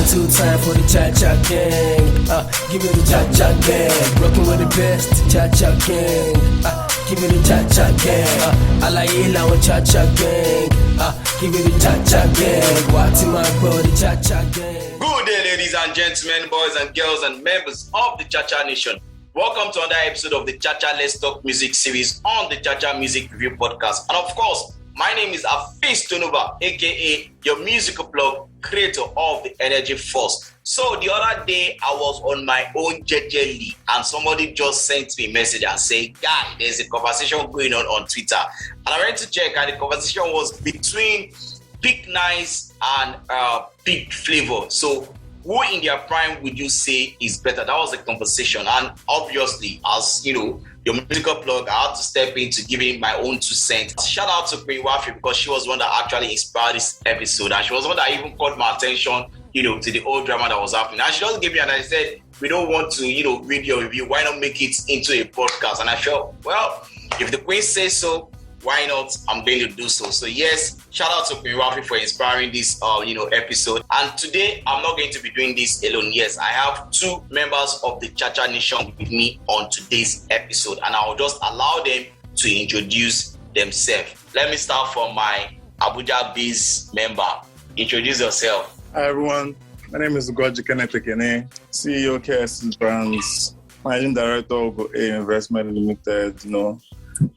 2-time for the cha-cha gang. Give me the cha-cha gang. Rockin' with the best, cha-cha gang. Give me the cha-cha gang. Alaye lawan cha-cha gang. Give me the cha-cha gang. Watching my bro, the cha-cha gang. Good day, ladies and gentlemen, boys and girls, and members of the Cha-Cha Nation. Welcome to another episode of the Cha-Cha Let's Talk Music series on the Cha-Cha Music Review Podcast. And of course, my name is Hafeestonova, aka your musical blog, creator of the Energy Force. So the other day, I was on my own jejely, and somebody just sent me a message and said, "Guy, there's a conversation going on Twitter." And I went to check, and the conversation was between Big Nice and Big Flavour. So who in their prime would you say is better? That was the conversation. And obviously, as you know, your musical blog, I had to step in to give him my own 2 cents. Shout out to Queen Wafi, because she was one that actually inspired this episode. And she was one that even caught my attention, to the old drama that was happening. And she just gave me, and I said, we don't want to, read your review. Why not make it into a podcast? And I felt, well, if the Queen says so, why not? I'm going to do so. So yes, shout out to Queen Wafi for inspiring this, episode. And today, I'm not going to be doing this alone. Yes, I have 2 members of the Cha-Cha Nation with me on today's episode, and I'll just allow them to introduce themselves. Let me start from my Abuja-based member. Introduce yourself. Hi everyone, my name is Ugorji, Kenneth Ugorji, CEO KS's Brands, Managing Director of A Investment Limited,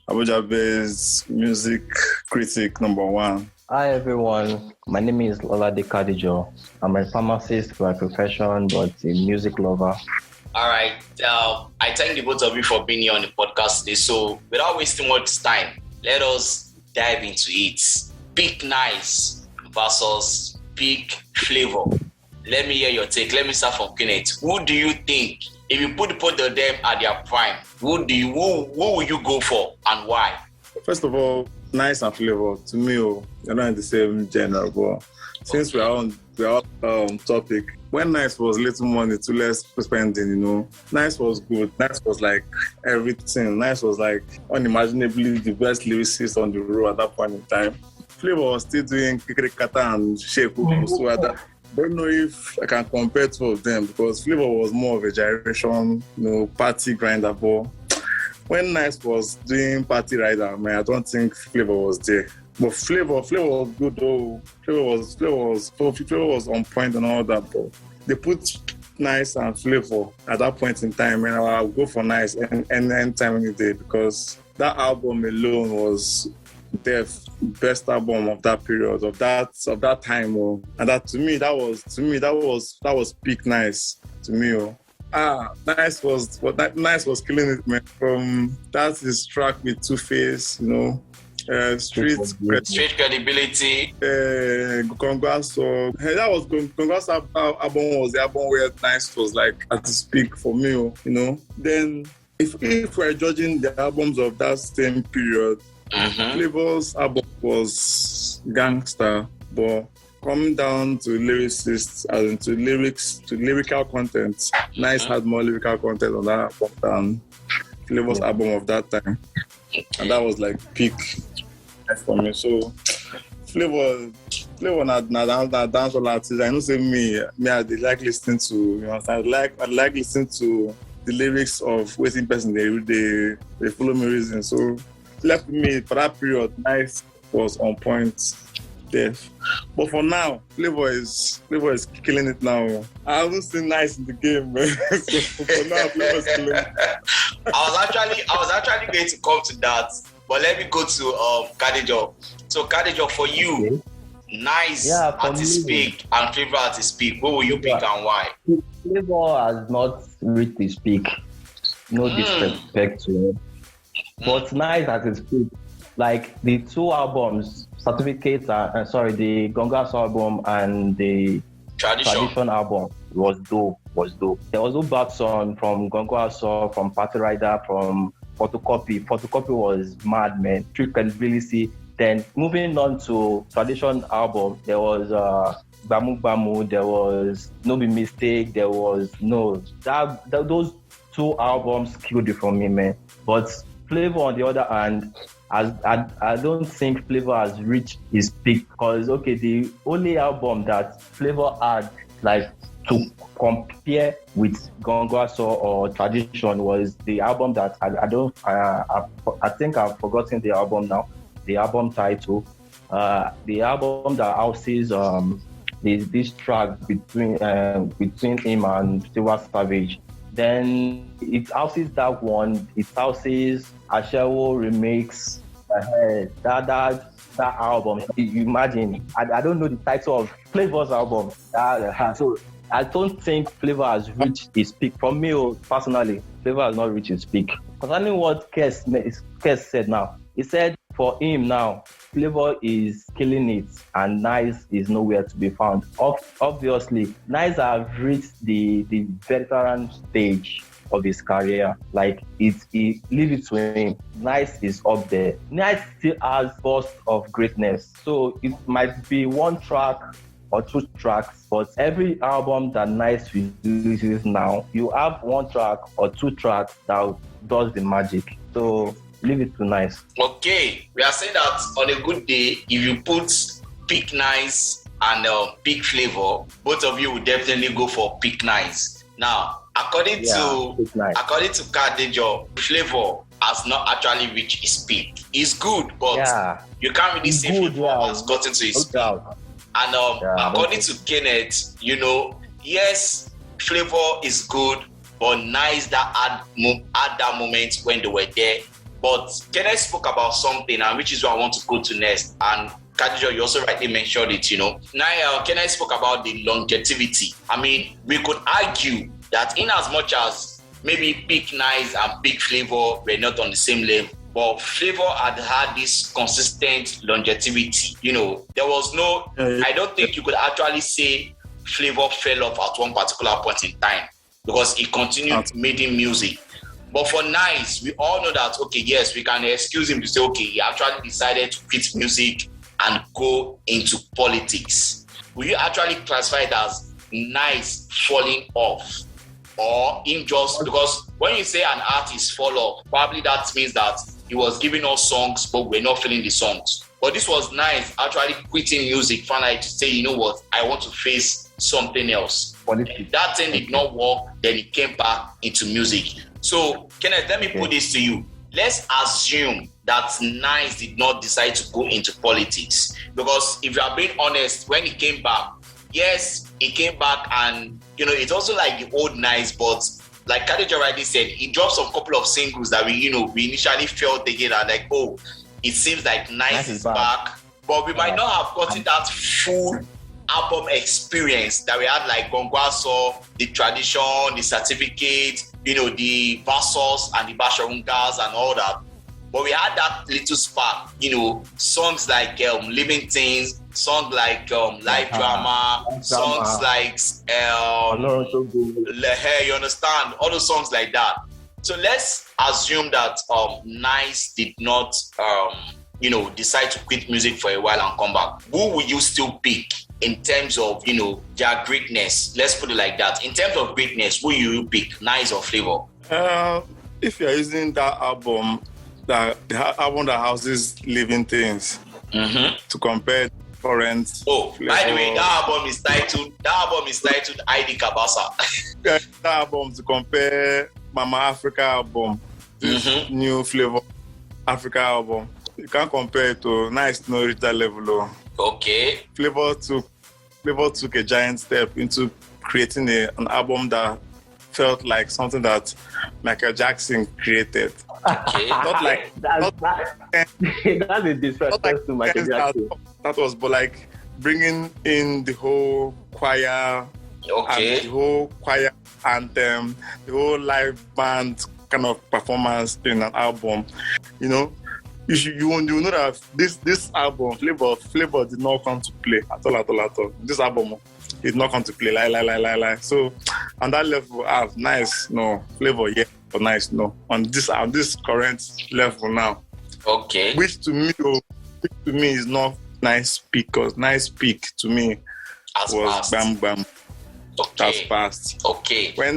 Abuja-based music critic number 1. Hi everyone, my name is Lolade Kadejo. I'm a pharmacist by profession, but a music lover. All right, I thank the both of you for being here on the podcast today. So without wasting much time, let us dive into it. Big Nice versus Big Flavour. Let me hear your take. Let me start from Kenneth. Who do you think, if you put both of them at their prime, who will you go for and why? First of all, Nice and Flavour, to me, they're not in the same genre, but since we are on topic, when Nice was little money, too less spending, Nice was good. Nice was like everything. Nice was like unimaginably the best lyricist on the road at that point in time. Flavour was still doing Kikirikata and Sheku, so I don't know if I can compare 2 of them, because Flavour was more of a gyration, party grinder. But when Nice was doing party rider, I don't think Flavour was there. But Flavour was good though. Flavour was on point and all that. But they put Nice and Flavour at that point in time, and I'll go for Nice any time, any day, because that album alone was the best album of that period, of that time, and that to me that was peak Nice to me. Nice was killing it, man. From that his track with Two-Face, street credibility. Congrats. So that was Congrats album was the album where Nice was like at its peak for me, Then if we're judging the albums of that same period, Flavour's album was gangster, but coming down to lyricists, as into lyrics, to lyrical content, Nice had more lyrical content on that album than Flavour's album of that time, and that was like peak for me. So Flavour na dance all artist. I know say me I like listening to, I like listening to the lyrics of waiting person they follow me reason. So left me for that period, Nice was on point there. But for now, Flavour is killing it now. I haven't seen Nice in the game, man. So for now, Flavour is killing it. I was actually going to come to that, but let me go to Kadejo. So Kadejo, for you, Nice at his peak and Flavour at his peak, who will you pick and why? Flavour has not reached his peak. No disrespect to him. But Nice at his peak, like the 2 albums, Certificates, the Gongas album and the Tradition album was dope. There was no bad song from Gongas, from Party Rider, from Photocopy. Photocopy was mad, man. Street credibility. Then moving on to Tradition album, there was Bamu Bamu, there was No Be Mistake, there was those 2 albums killed it for me, man. But Flavour, on the other hand, I don't think Flavour has reached his peak, because the only album that Flavour had like to compare with Gongwaso or Tradition was the album that I think I've forgotten the album now, the album title. The album that houses this track between him and Tiwa Savage. Then it houses that one. It houses Ashewo remix. That album. You imagine. I don't know the title of Flavour's album. So I don't think Flavour has reached his peak. From me personally, Flavour has not reached his peak. Concerning what Kes said now, he said for him now, Flavour is killing it and Nice is nowhere to be found. Obviously, Nice have reached the veteran stage of his career. Like leave it to him. Nice is up there. Nice still has bursts of greatness. So it might be one track or two tracks, but every album that Nice releases now, you have one track or two tracks that does the magic. So leave it to Nice. Okay, we are saying that on a good day, if you put Pick Nice and Pick Flavour, both of you will definitely go for Pick Nice. Now, according to Kadejo, Flavour has not actually reached his peak. It's good, but you can't really say Flavour has gotten to his peak. And according to Kenneth, yes, Flavour is good, but Nice that had that moment when they were there. But Kenneth spoke about something, and which is what I want to go to next. And Kadejo, you also rightly mentioned it, Now, Kenneth spoke about the longevity. I mean, we could argue that in as much as maybe Pick Nice and Pick Flavour were not on the same level, but Flavour had this consistent longevity. There was no, I don't think you could actually say Flavour fell off at one particular point in time because he continued making music. But for Nice, we all know that, okay, yes, we can excuse him to say, okay, he actually decided to quit music and go into politics. Will you actually classify it as Nice falling off? Or in just, because when you say an artist fall off, probably that means that he was giving us songs, but we're not feeling the songs. But this was Nice actually quitting music, finally to say, you know what, I want to face something else. That thing did not work, then he came back into music. So, Kenneth, let me put this to you. Let's assume that Nice did not decide to go into politics. Because if you are being honest, when he came back, yes, he came back and, it's also like the old Nice, but like Kadejo rightly said, he dropped some couple of singles that we initially felt again and like, oh, it seems like Nice is back. But we might not have gotten that full album experience that we had like Gongwaso, the Tradition, the Certificate, the Versus and the Basharungas and all that. But we had that little spark, songs like Living Things, songs like Live Drama, songs like you understand? All those songs like that. So let's assume that Nice did not, decide to quit music for a while and come back. Who will you still pick in terms of, their greatness? Let's put it like that. In terms of greatness, who you pick, Nice or Flavour? If you're using that album, the album that houses Living Things, to compare current. Oh, Flavour. By the way, that album is titled ID Kabasa. That album to compare Mama Africa album, this new Flavour Africa album. You can't compare it to Nice, no reach that level. Okay. Flavour took a giant step into creating an album that felt like something that Michael Jackson created. Okay. Not like that's a disrespect to Michael Jackson. That was, but like bringing in the whole choir, and the whole choir anthem, the whole live band kind of performance in an album. You know know that this album, Flavour did not come to play at all. This album did not come to play. Lie. So on that level, Nice, no. Flavour, yeah, but Nice, no. On this current level now. Okay. Which to me is not Nice peak, because Nice peak to me was Bam Bam. Okay. That's past. Okay. When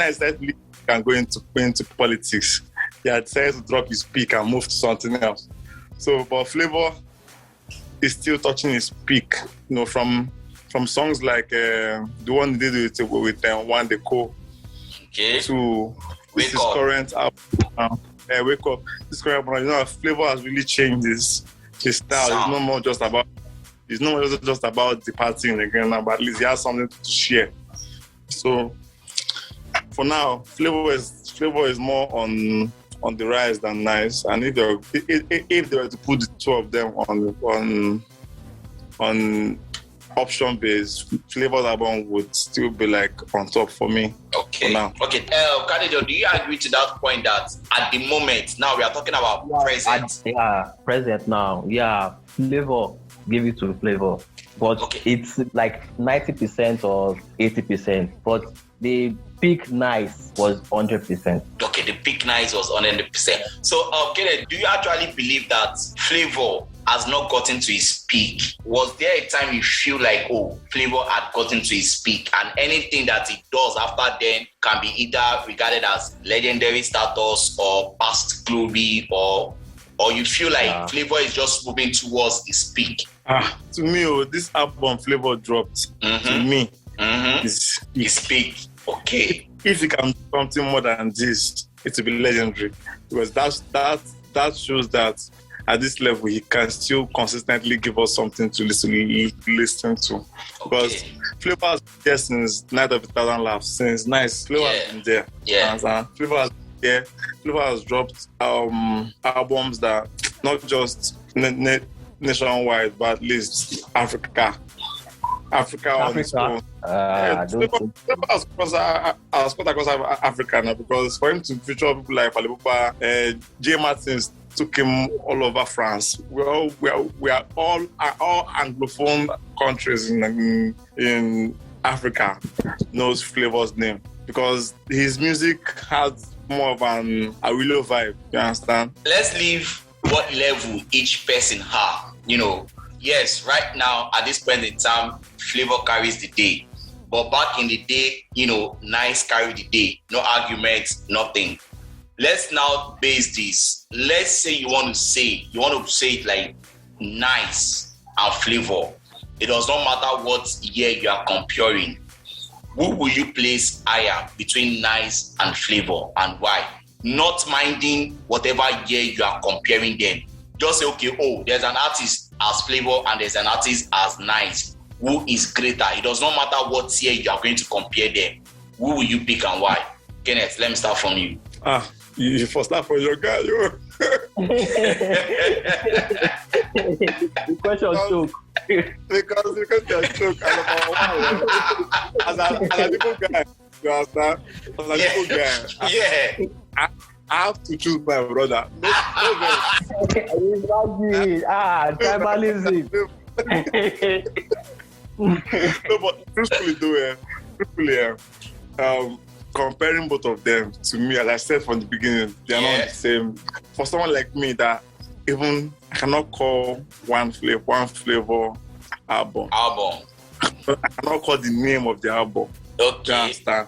I started leaving and going into politics, he had decided to drop his peak and move to something else. So, but Flavour is still touching his peak, from from songs like the one he did with One Deco to this current album. Wake Up. This current album, Flavour has really changed his style. It's no more just about the partying again now, but at least he has something to share. So for now, Flavour is more on the rise than Nice. And if they were to put the two of them on option based, Flavour's album would still be like on top for me. Okay. For now. Okay. Kadejo, do you agree to that point that at the moment, now we are talking about present? Present now. Yeah, Flavour, give it to Flavour. But it's like 90% or 80%. But the peak Nice was 100%. Okay, the peak Nice was 100%. So, Kenneth, do you actually believe that Flavour has not gotten to his peak? Was there a time you feel like, Flavour had gotten to his peak, and anything that he does after then can be either regarded as legendary status or past glory, or you feel like Flavour is just moving towards his peak? To me, this album Flavour dropped, to me, is his peak. Okay. If he can do something more than this, it will be legendary. Because that shows that at this level, he can still consistently give us something to listen to. Because Flavour has been there since Night of 1,000 Laughs, since Nice. Flavour has been there. Yeah. Flavour has been there. Flavour has dropped albums that not just nationwide, but at least Africa on its own. Flavour has put across Africa now, because for him to feature people like Falipupa, J. Martins took him all over France. We are all Anglophone countries in Africa knows Flavour's name, because his music has more of an Awilo vibe. You understand? Let's leave what level each person has. Yes, right now at this point in time, Flavour carries the day. But back in the day, Nice carried the day. No arguments, nothing. Let's now base this. Let's say you want to say it like Nice and Flavour. It does not matter what year you are comparing. Who will you place higher between Nice and Flavour, and why? Not minding whatever year you are comparing them. Just say, okay, there's an artist as Flavour and there's an artist as Nice. Who is greater? It does not matter what year you are going to compare them. Who will you pick and why? Kenneth, let me start from you. You first start from your guy, yo. The question took. Because you took as a little guy, you understand? As a little guy. Yeah. I have to choose my brother. No, Tribalism. No, but truthfully, comparing both of them, to me, as I said from the beginning, they are not the same. For someone like me that even I cannot call one Flavour album. I cannot call the name of the album. Okay. You understand?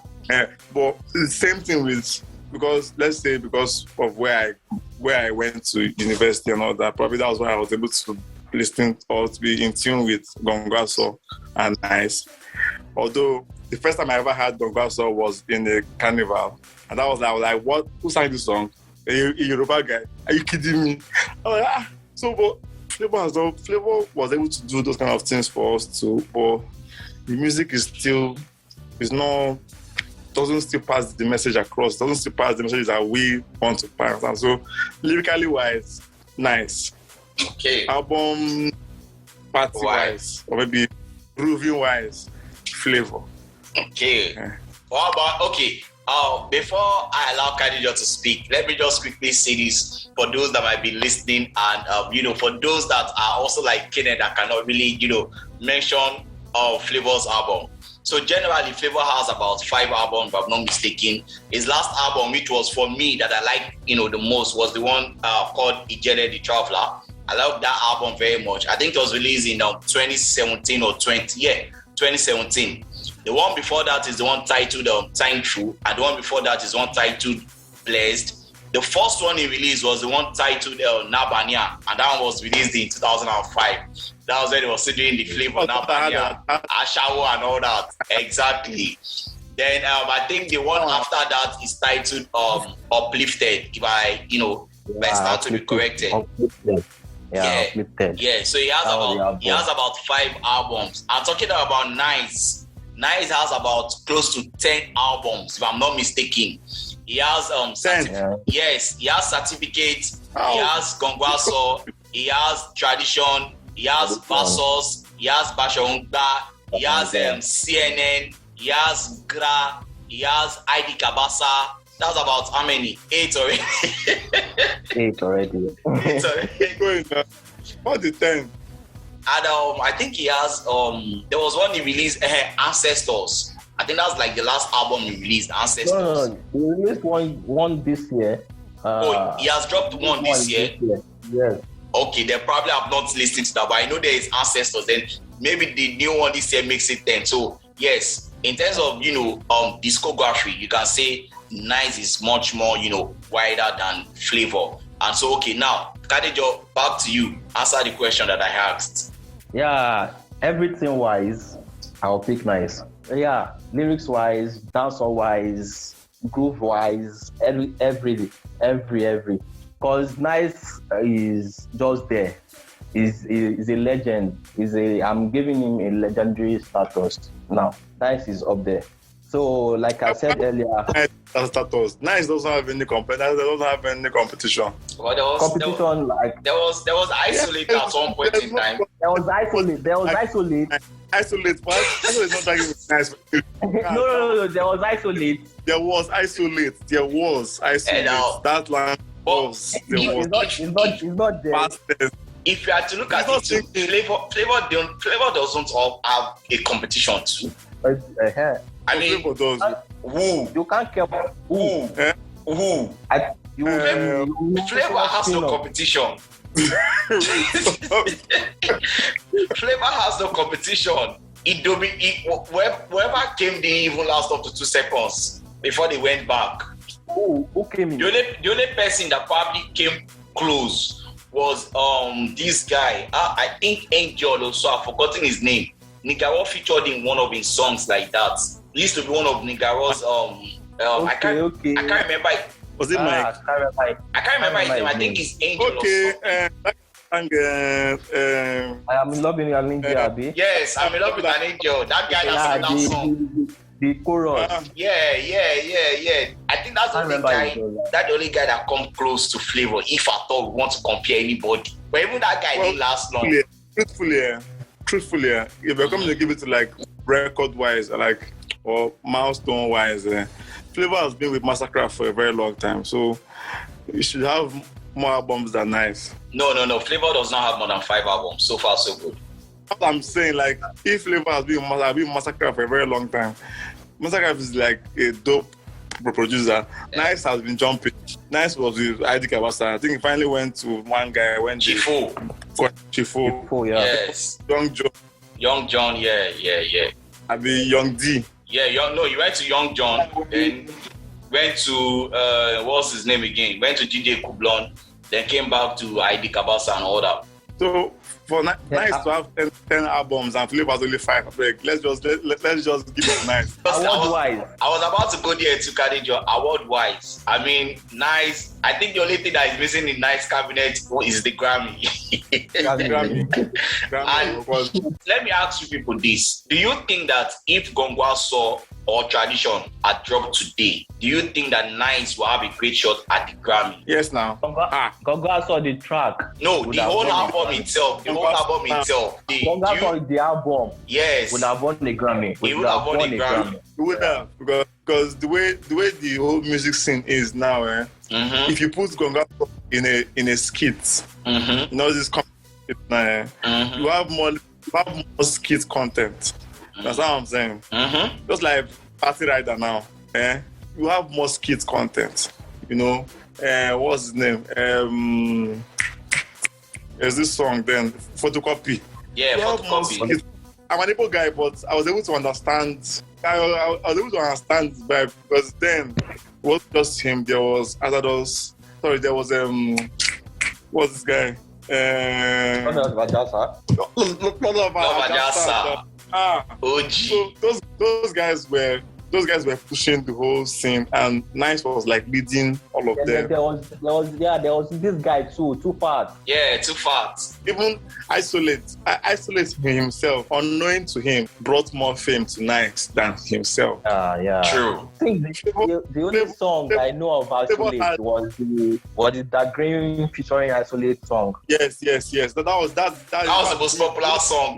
But the same thing with, because of where I went to university and all that, probably that was why I was able to listen or to be in tune with Gongaso and Nice. Although the first time I ever heard Gongaso was in a carnival, and I was like, what? Who sang this song? A Yoruba guy? Are you kidding me? I was like, So, but Flavour was able to do those kind of things for us too. But the music doesn't still pass the message across. Doesn't still pass the message that we want to pass. And so, lyrically wise, Nice. Okay. Album party wise, or maybe grooving wise, Flavour. Okay. What about before I allow Kadejo to speak, let me just quickly say this for those that might be listening, and for those that are also like Kenneth that cannot really mention Flavour's album. So generally, Flavour has about 5 albums, if I'm not mistaken. His last album, which was for me that I like, the most, was the one called Ijele the Traveler. I love that album very much. I think it was released in 2017 or 2017. The one before that is the one titled Thankful, and the one before that is one titled Blessed. The first one he released was the one titled Nabania, and that one was released in 2005. That was when he was still doing the Flavour, Ashawo and all that. Exactly. Then I think the one after that is titled Uplifted, if I stand to be corrected. Uplifted. Uplifted. Yeah. So he has about 5 albums. I'm talking about Nice. Nice has about close to 10 albums, if I'm not mistaken. He has yes, he has Certificate, he has Gongwaso, he has Tradition, he has Versus, he has Bashonga, he has CNN, he has Gra, he has ID Kabasa. That's about how many? 8 already. 8 already. 8 already. What's the 10? And I think he has there was one he released, Ancestors. I think that's like the last album he released, Ancestors. No. He released one this year. He has dropped one this year. Yes. Okay, they probably have not listened to that, but I know there is Ancestors. Then maybe the new one this year makes it 10. So yes, in terms of discography, you can say Nice is much more wider than Flavour. And so okay, now Kadejo, back to you. Answer the question that I asked. Yeah, everything wise, I'll pick Nice. Yeah, lyrics wise, dancehall wise, groove wise, every. Because Nice is just there. He's a legend. I'm giving him a legendary status now. Nice is up there. So, like I said earlier, Nice doesn't have any competition. Well, there was Isolate at one point in time. There was Isolate. Isolate is not talking with Nice. No. There was Isolate. That line was. It's not there. If you had to look at it, Flavour doesn't have a competition too. I mean, who? You can't care who? Who? Flavour has no competition. Flavour has no competition. Whoever came, they even last up to 2 seconds before they went back. Who came in? The only person that probably came close was this guy. I think Angel also. I've forgotten his name. Nigaro featured in one of his songs like that. He used to be one of Nigaro's I can't remember. Was it Mike? I can't remember his name. I think it's Angel. Okay. I am in love with an angel, Abi. Yes, I'm in love with an angel. That guy that sang that song. The chorus. Yeah. I think that's the only guy that come close to Flavour, if at all we want to compare anybody. But even that guy didn't last long. Truthfully, if you're coming to give it to like record-wise, or milestone-wise, Flavour has been with Massacre for a very long time, so you should have more albums than Nice. No. Flavour does not have more than 5 albums. So far, so good. What I'm saying, if Flavour has been Massacre for a very long time, Massacre is like a dope producer. Nice has been jumping. Nice was with ID Kabasa. I think he finally went to one guy. Chifo, yeah. Yes. Young John, yeah. I mean, Young D. Yeah, he went to Young John, then went to, what's his name again? Went to DJ Kublon, then came back to ID Kabasa and all that. So, for Nice to have 10 albums and Flavour has only 5. Let's just give it Nice. Award-wise. I was about to go there to Kadejo. Award-wise, I mean, Nice. I think the only thing that is missing in Nice cabinet is the Grammy. And let me ask you people this: do you think that if Gongwaso or Tradition are dropped today, do you think that Nice will have a great shot at the Grammy? Yes, now. Gongwaso the track. No, the whole album itself. The album. The album. Yes. Would have won the Grammy. He would have won the Grammy. He would have, because the way the whole music scene is now, if you put Gongwaso in a skit, this you have more skit content. That's what I'm saying. Just like Party Rider now, you have more skit content. What's his name? There's this song then, Photocopy. Yeah, Photocopy. I'm an Igbo guy, but I was able to understand. I was able to understand his vibe, because then it wasn't just him. There was Azados. Sorry, there was what's this guy? Lolade Kadejo. OG. So those guys were pushing the whole scene, and Nice was like leading all of them. There was this guy too fast. Yeah, too fast. Even Isolate himself, unknowing to him, brought more fame to Nice than himself. Yeah. True. I think the only song I know of Isolate was the Dark Green featuring Isolate song. Yes. That was the most popular song.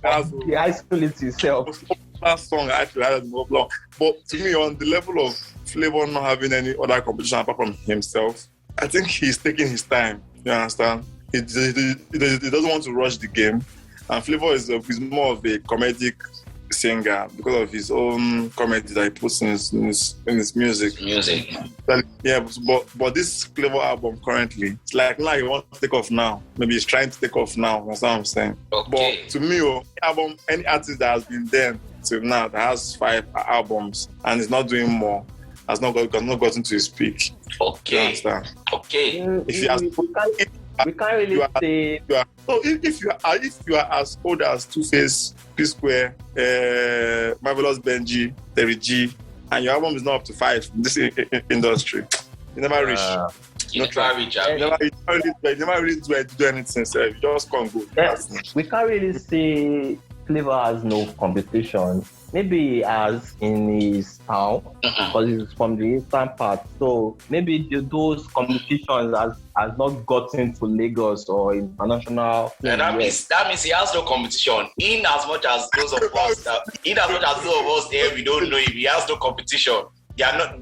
The Isolate itself. Last song I actually had more long. But to me, on the level of Flavour not having any other competition apart from himself, I think he's taking his time. You understand? He doesn't want to rush the game. And Flavour is more of a comedic singer because of his own comedy that he puts in his music. Yeah, but this Flavour album currently, it's like now he wants to take off now. Maybe he's trying to take off now. That's what I'm saying. Okay. But to me, any artist that has been there till now that has 5 albums and is not doing more has not gotten to his peak. Okay. You understand? Okay. We can't really say. If you are as old as Two-Face, P-Square, Marvelous Benji, Terry G, and your album is not up to 5 in this industry, you never reach. You never really do anything. So you just can't go. Yes. We can't really say Flavour has no competition. Maybe he has in his town because he's from the eastern part. So maybe those competitions has not gotten to Lagos or international. And that means he has no competition. In as much as those of us there, we don't know if he has no competition.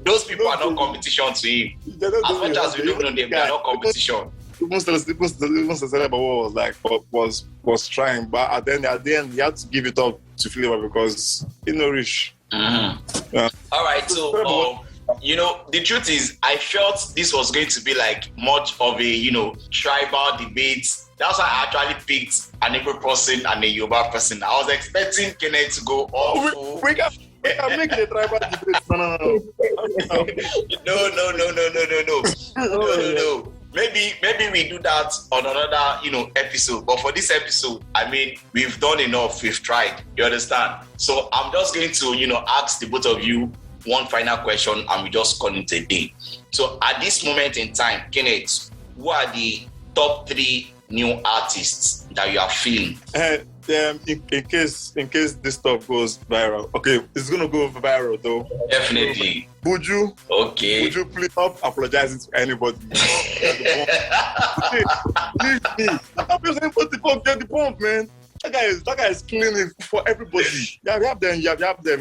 Those people are not competition to him. As much as we don't know them, they are not competition. Even was trying, but at the end he had to give it up to Flavour because he no rich. Yeah. All right, so the truth is, I felt this was going to be like much of a tribal debate. That's why I actually picked an Igbo person and a Yoruba person. I was expecting Kenneth to go off. I'm making a tribal debate. No. Maybe we do that on another, episode. But for this episode, I mean, we've done enough. We've tried. You understand? So I'm just going to, ask the both of you one final question, and we just call it a day. So at this moment in time, Kenneth, who are the top 3 new artists that you are feeling? In case this stuff goes viral, okay, it's gonna go viral though. Definitely. Buju. Okay. Buju, please stop apologizing to anybody. Leave me. I'm just saying, put the pump, man. That guy is cleaning for everybody. Yeah, we have them.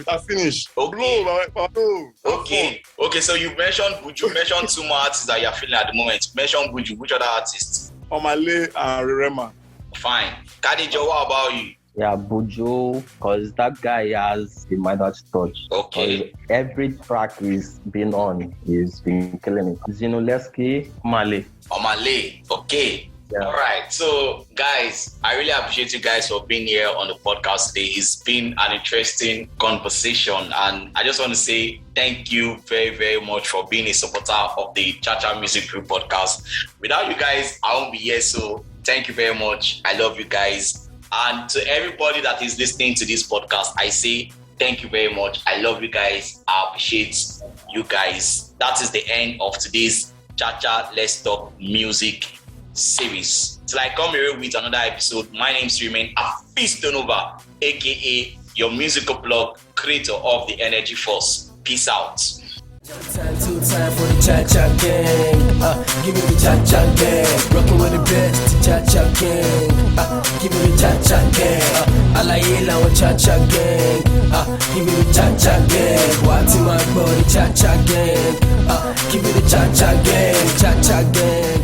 It's finished. Okay. Blow. Okay. So you mentioned Buju. Mentioned 2 more artists that you are feeling at the moment. Mention Buju. Which other artists? Omale and Rema. Fine. Kadejo, what about you? Yeah, Buju, because that guy has the Midas touch. Okay. Every track he's been on, he's been killing it. Zinoleski, Omale. Okay. Yeah. All right. So, guys, I really appreciate you guys for being here on the podcast today. It's been an interesting conversation, and I just want to say thank you very, very much for being a supporter of the Cha Music Group podcast. Without you guys, I won't be here. So, thank you very much. I love you guys. And to everybody that is listening to this podcast, I say thank you very much. I love you guys. I appreciate you guys. That is the end of today's Cha Let's Talk Music series. Till I come here with another episode, my name is Hafeestonova, aka your musical blog, creator of the Energy Force. Peace out. Time for the Cha gang. Give me the Cha gang. Rockin' with the best, Cha gang. Give me the Cha gang. Alaye with Cha gang. Give me the Cha gang. What's in my body, Cha gang. Give me the Cha gang.